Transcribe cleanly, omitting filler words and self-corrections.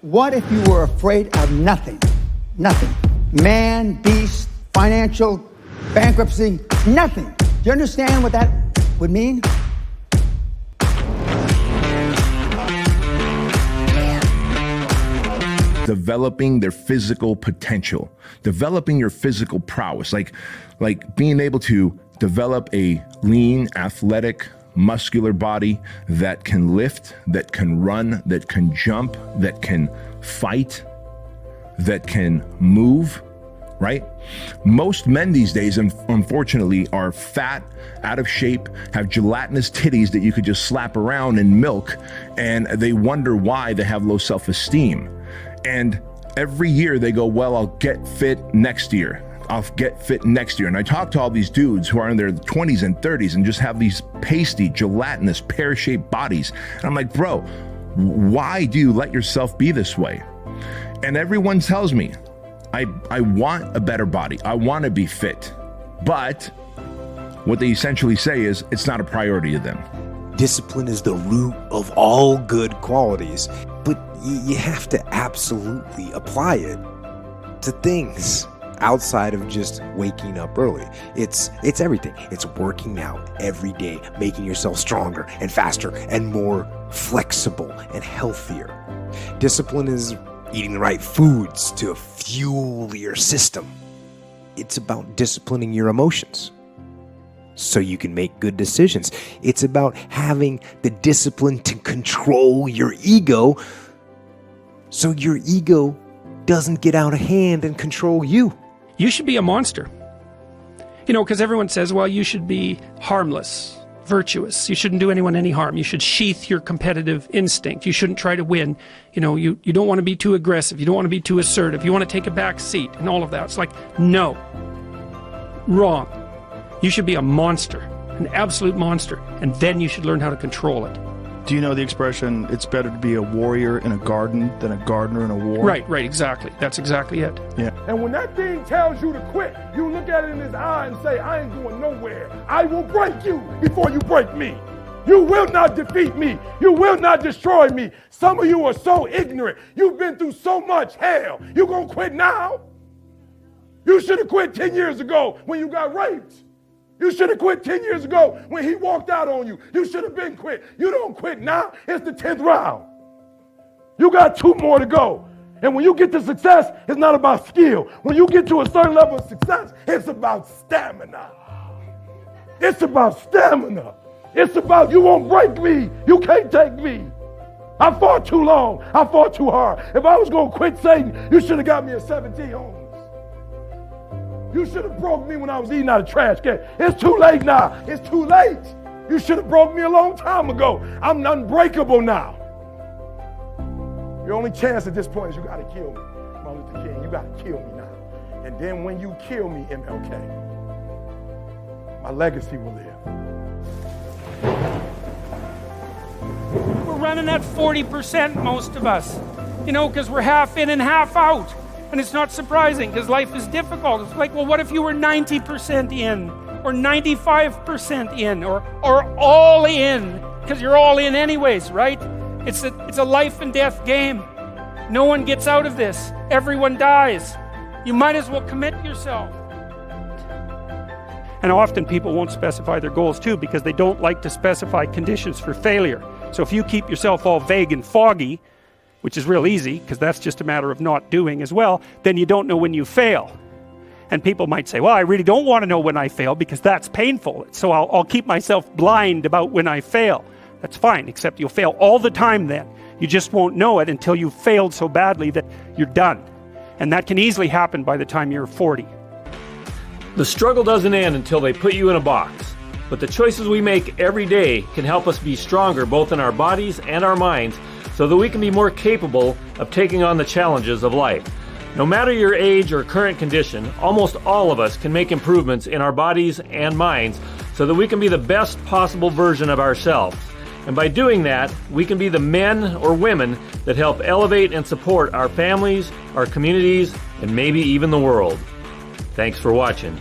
What if you were afraid of nothing? Nothing. Man, beast, financial, bankruptcy, nothing. Do you understand what that would mean? Developing their physical potential, developing your physical prowess, like being able to develop a lean, athletic, muscular body that can lift, that can run, that can jump, that can fight, that can move, right? Most men these days, unfortunately, are fat, out of shape, have gelatinous titties that you could just slap around in milk, and they wonder why they have low self-esteem. And every year they go, well, I'll get fit next year. I'll get fit next year. And I talk to all these dudes who are in their 20s and 30s and just have these pasty, gelatinous, pear-shaped bodies. And I'm like, bro, why do you let yourself be this way? And everyone tells me, I want a better body. I want to be fit. But what they essentially say is it's not a priority to them. Discipline is the root of all good qualities, but you have to absolutely apply it to things outside of just waking up early. It's everything. It's working out every day, making yourself stronger and faster and more flexible and healthier. Discipline is eating the right foods to fuel your system. It's about disciplining your emotions so you can make good decisions. It's about having the discipline to control your ego so your ego doesn't get out of hand and control you. You should be a monster. You know, because everyone says, well, you should be harmless, virtuous. You shouldn't do anyone any harm. You should sheath your competitive instinct. You shouldn't try to win. You know, you don't want to be too aggressive. You don't want to be too assertive. You want to take a back seat and all of that. It's like, no. Wrong. You should be a monster, an absolute monster, and then you should learn how to control it. Do you know the expression, it's better to be a warrior in a garden than a gardener in a war? Right, exactly. That's exactly it. Yeah. And when that thing tells you to quit, you look at it in his eye and say, I ain't going nowhere. I will break you before you break me. You will not defeat me. You will not destroy me. Some of you are so ignorant. You've been through so much hell. You gonna quit now? You should have quit 10 years ago when you got raped. You should have quit 10 years ago when he walked out on you. You should have been quit. You don't quit now. It's the 10th round. You got 2 more to go. And when you get to success, it's not about skill. When you get to a certain level of success, it's about stamina. It's about stamina. It's about you won't break me. You can't take me. I fought too long. I fought too hard. If I was going to quit Satan, you should have got me a 17 homeless. You should have broke me when I was eating out of trash can. It's too late now. It's too late. You should have broke me a long time ago. I'm unbreakable now. Your only chance at this point is you got to kill me. Martin Luther King, you got to kill me now. And then when you kill me, MLK, my legacy will live. We're running at 40%, most of us. You know, because we're half in and half out. And it's not surprising because life is difficult. It's like, well, what if you were 90% in or 95% in or all in? Because you're all in anyways, right? It's a life and death game. No one gets out of this. Everyone dies. You might as well commit yourself. And often people won't specify their goals too because they don't like to specify conditions for failure. So if you keep yourself all vague and foggy, which is real easy, because that's just a matter of not doing as well, then you don't know when you fail. And people might say, well, I really don't want to know when I fail because that's painful. So I'll keep myself blind about when I fail. That's fine, except you'll fail all the time then. You just won't know it until you've failed so badly that you're done. And that can easily happen by the time you're 40. The struggle doesn't end until they put you in a box. But the choices we make every day can help us be stronger both in our bodies and our minds so that we can be more capable of taking on the challenges of life. No matter your age or current condition, almost all of us can make improvements in our bodies and minds so that we can be the best possible version of ourselves. And by doing that, we can be the men or women that help elevate and support our families, our communities, and maybe even the world. Thanks for watching.